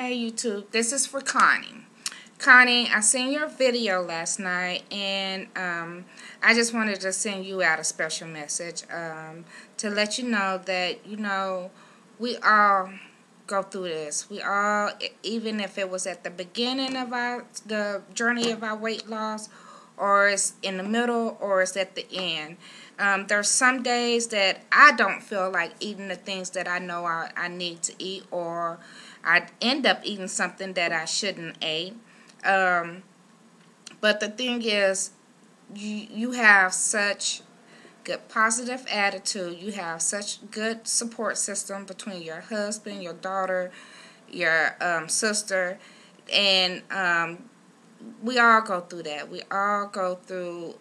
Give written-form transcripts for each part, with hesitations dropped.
Hey YouTube, this is for Connie. Connie, I seen your video last night, and I just wanted to send you out a special message to let you know that, we all go through this. We all, even if it was at the beginning of the journey of our weight loss, or it's in the middle, or it's at the end. There's some days that I don't feel like eating the things that I know I need to eat, or I end up eating something that I shouldn't eat. But the thing is, you have such good positive attitude. You have such good support system between your husband, your daughter, your sister, and we all go through that. We all go through,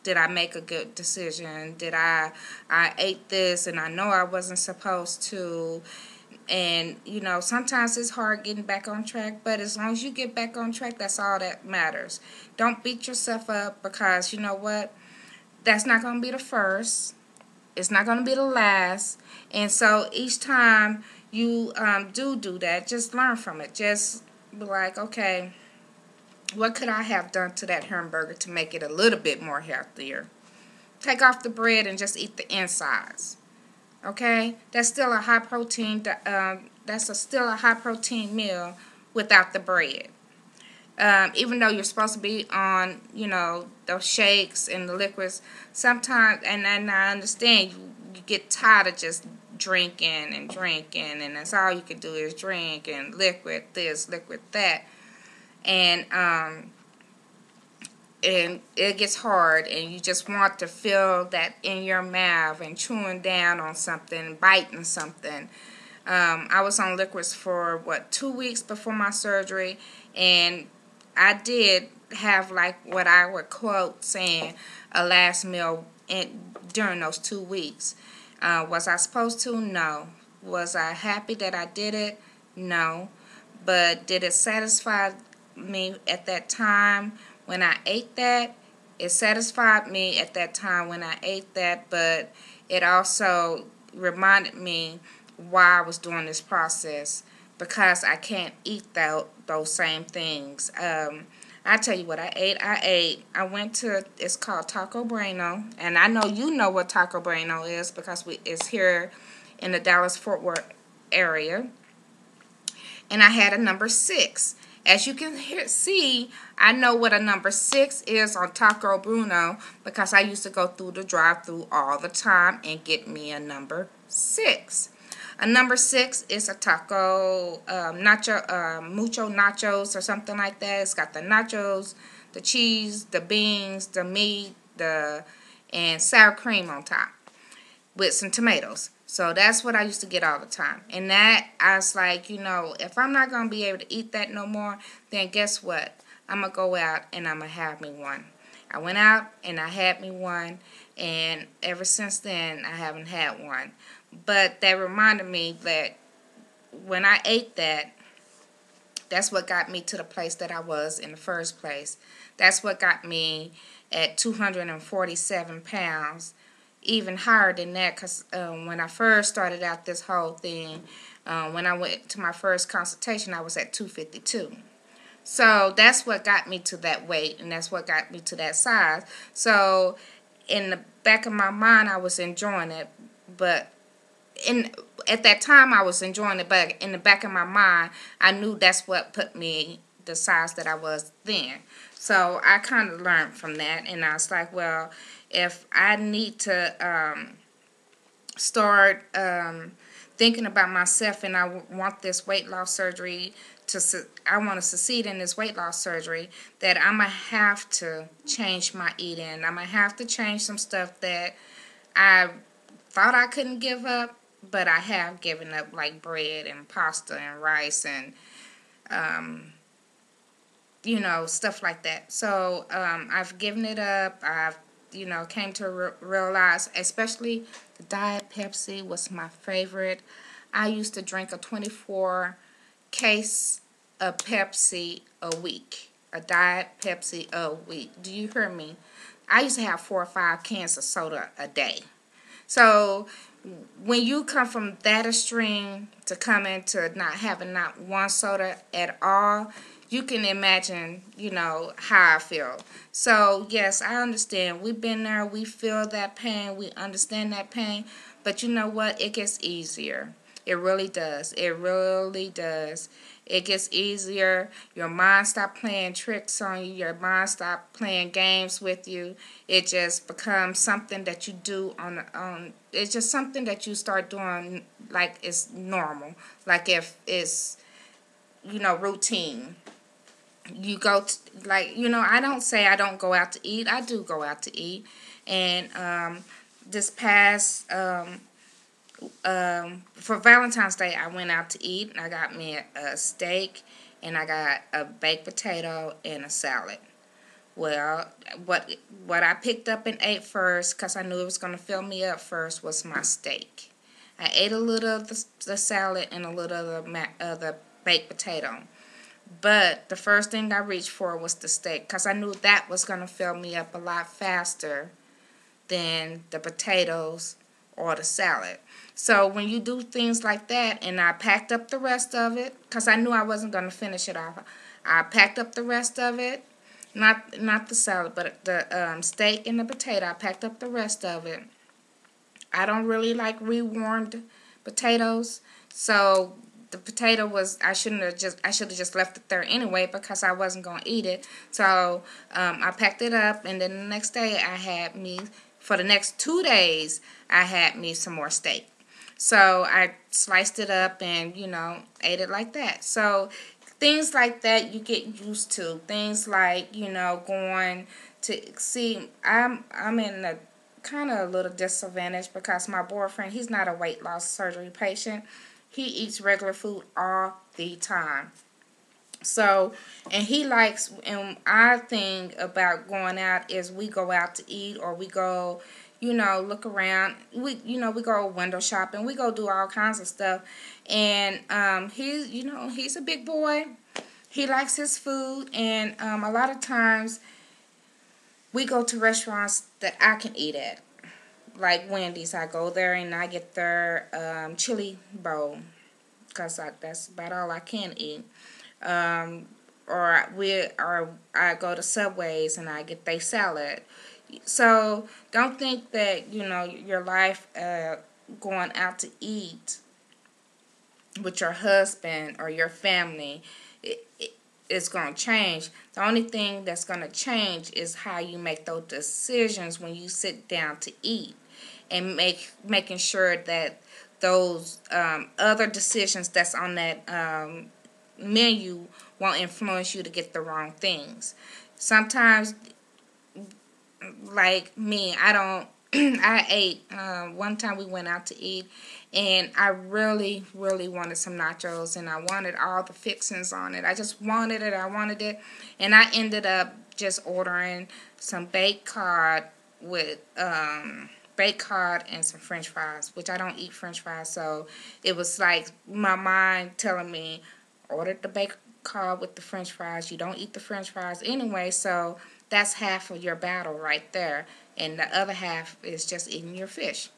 did I make a good decision? Did I ate this and I know I wasn't supposed to? And, sometimes it's hard getting back on track, but as long as you get back on track, that's all that matters. Don't beat yourself up, because you know what? That's not going to be the first. It's not going to be the last. And so each time you do that, just learn from it. Just be like, okay, what could I have done to that hamburger to make it a little bit more healthier? Take off the bread and just eat the insides. Okay, that's still a high protein. Still a high protein meal without the bread. Even though you're supposed to be on, those shakes and the liquids, sometimes, and I understand you get tired of just drinking, and that's all you can do is drink and liquid this, liquid that, and it gets hard, and you just want to feel that in your mouth and chewing down on something, biting something. I was on liquids for 2 weeks before my surgery, and I did have, like, what I would quote saying a last meal during those 2 weeks. Was I supposed to? No. Was I happy that I did it? No. But did it satisfy me at that time when I ate that? It satisfied me at that time when I ate that, but it also reminded me why I was doing this process, because I can't eat those same things. I tell you what I ate. I went to, it's called Taco Bueno, and I know you know what Taco Bueno is, because it's here in the Dallas-Fort Worth area. And I had a number 6. As you can see, I know what a number 6 is on Taco Bueno, because I used to go through the drive-thru all the time and get me a number 6. A number 6 is a taco, mucho nachos or something like that. It's got the nachos, the cheese, the beans, the meat, and sour cream on top with some tomatoes. So that's what I used to get all the time. And that, I was like, if I'm not going to be able to eat that no more, then guess what? I'm going to go out and I'm going to have me one. I went out and I had me one, and ever since then I haven't had one. But that reminded me that when I ate that, that's what got me to the place that I was in the first place. That's what got me at 247 pounds. Even higher than that, because when I first started out this whole thing, when I went to my first consultation, I was at 252. So that's what got me to that weight, and that's what got me to that size. So in the back of my mind, I was enjoying it, but at that time I was enjoying it, but in the back of my mind, I knew that's what put me the size that I was then. So I kind of learned from that, and I was like, well, if I need to start thinking about myself, and I want this weight loss surgery I want to succeed in this weight loss surgery, that I'm going to have to change my eating. I'm going to have to change some stuff that I thought I couldn't give up, but I have given up, like bread and pasta and rice and stuff like that. So I've given it up. I've came to realize, especially the Diet Pepsi was my favorite. I used to drink a 24 case of Pepsi a week. A Diet Pepsi a week. Do you hear me? I used to have 4 or 5 cans of soda a day. So when you come from that extreme to coming to not having not one soda at all, you can imagine, how I feel. So, yes, I understand. We've been there. We feel that pain. We understand that pain. But you know what? It gets easier. It really does. It really does. It gets easier. Your mind stop playing tricks on you. Your mind stop playing games with you. It just becomes something that you do on. It's just something that you start doing like it's normal. Like if it's routine. You go to, I don't say I don't go out to eat. I do go out to eat. And this past for Valentine's Day, I went out to eat. I got me a steak, and I got a baked potato and a salad. Well, what I picked up and ate first, because I knew it was going to fill me up first, was my steak. I ate a little of the salad and a little of the baked potato. But the first thing I reached for was the steak, because I knew that was going to fill me up a lot faster than the potatoes or the salad. So when you do things like that, and I packed up the rest of it, because I knew I wasn't going to finish it off. I packed up the rest of it, not the salad, but the steak and the potato. I packed up the rest of it. I don't really like rewarmed potatoes, so the potato was, I should have just left it there anyway, because I wasn't going to eat it. So I packed it up, and then the next day for the next 2 days, I had me some more steak. So I sliced it up and, ate it like that. So things like that you get used to. Things like, going to see, I'm in a kind of a little disadvantage, because my boyfriend, he's not a weight loss surgery patient. He eats regular food all the time. So, and he likes, and our thing about going out is we go out to eat, or we go, look around. We go window shopping. We go do all kinds of stuff. And he's a big boy. He likes his food, and a lot of times we go to restaurants that I can eat at. Like Wendy's, I go there and I get their chili bowl, because that's about all I can eat. Or I go to Subways and I get their salad. So don't think that your life going out to eat with your husband or your family is going to change. The only thing that's going to change is how you make those decisions when you sit down to eat, and making sure that those other decisions that's on that menu won't influence you to get the wrong things. Sometimes, like me, I don't. I ate one time we went out to eat, and I really, really wanted some nachos, and I wanted all the fixings on it. I just wanted it. I wanted it, and I ended up just ordering some baked cod with baked cod and some French fries, which I don't eat French fries, so it was like my mind telling me, order the baked cod with the French fries. You don't eat the French fries anyway, so that's half of your battle right there, and the other half is just eating your fish.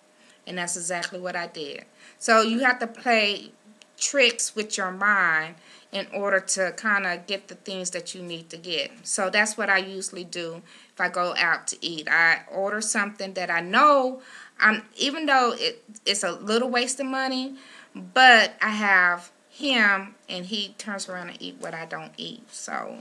And that's exactly what I did. So you have to play tricks with your mind in order to kind of get the things that you need to get. So that's what I usually do if I go out to eat. I order something that I know, even though it's a little waste of money, but I have him, and he turns around and eat what I don't eat. So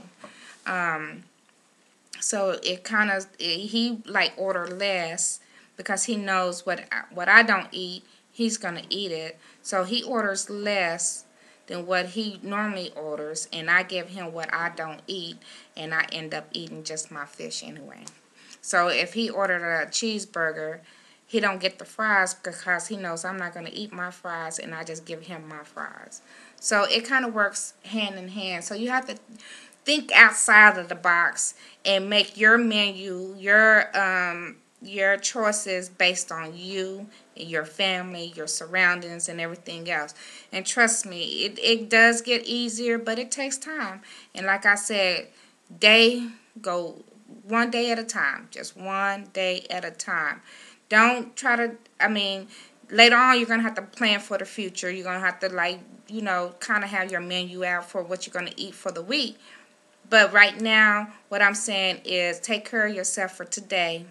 it kind of, he like order less, because he knows what I don't eat, he's going to eat it. So he orders less than what he normally orders, and I give him what I don't eat, and I end up eating just my fish anyway. So if he ordered a cheeseburger, he don't get the fries, because he knows I'm not going to eat my fries, and I just give him my fries. So it kind of works hand in hand. So you have to think outside of the box and make your menu, your choices based on you, your family, your surroundings, and everything else. And trust me, it does get easier, but it takes time. And like I said, go one day at a time. Just one day at a time. Don't try to, later on you're going to have to plan for the future. You're going to have to, kind of have your menu out for what you're going to eat for the week. But right now, what I'm saying is take care of yourself for today.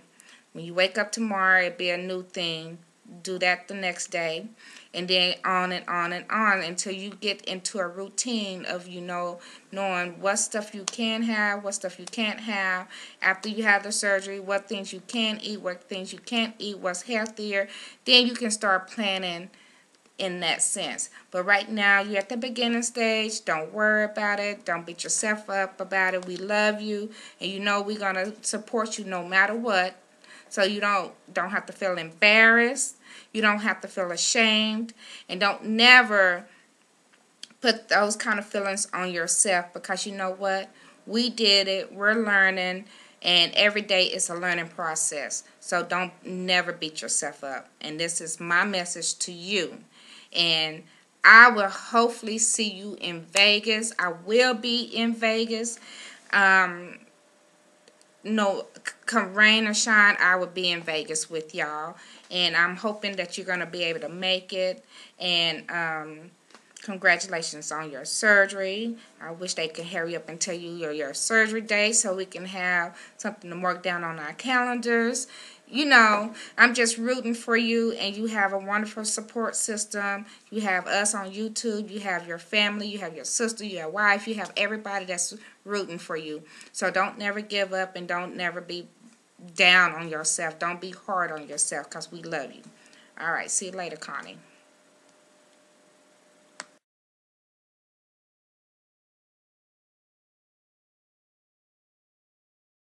When you wake up tomorrow, it'll be a new thing. Do that the next day. And then on and on and on until you get into a routine of, knowing what stuff you can have, what stuff you can't have. After you have the surgery, what things you can eat, what things you can't eat, what's healthier. Then you can start planning in that sense. But right now, you're at the beginning stage. Don't worry about it. Don't beat yourself up about it. We love you. And we're going to support you no matter what. So you don't have to feel embarrassed. You don't have to feel ashamed. And don't never put those kind of feelings on yourself, because you know what? We did it. We're learning. And every day is a learning process. So don't never beat yourself up. And this is my message to you. And I will hopefully see you in Vegas. I will be in Vegas. No, come rain or shine, I will be in Vegas with y'all. And I'm hoping that you're going to be able to make it. And congratulations on your surgery. I wish they could hurry up and tell you your surgery date so we can have something to mark down on our calendars. I'm just rooting for you, and you have a wonderful support system. You have us on YouTube. You have your family. You have your sister, your wife. You have everybody that's rooting for you. So don't never give up, and don't never be down on yourself. Don't be hard on yourself, because we love you. All right. See you later, Connie.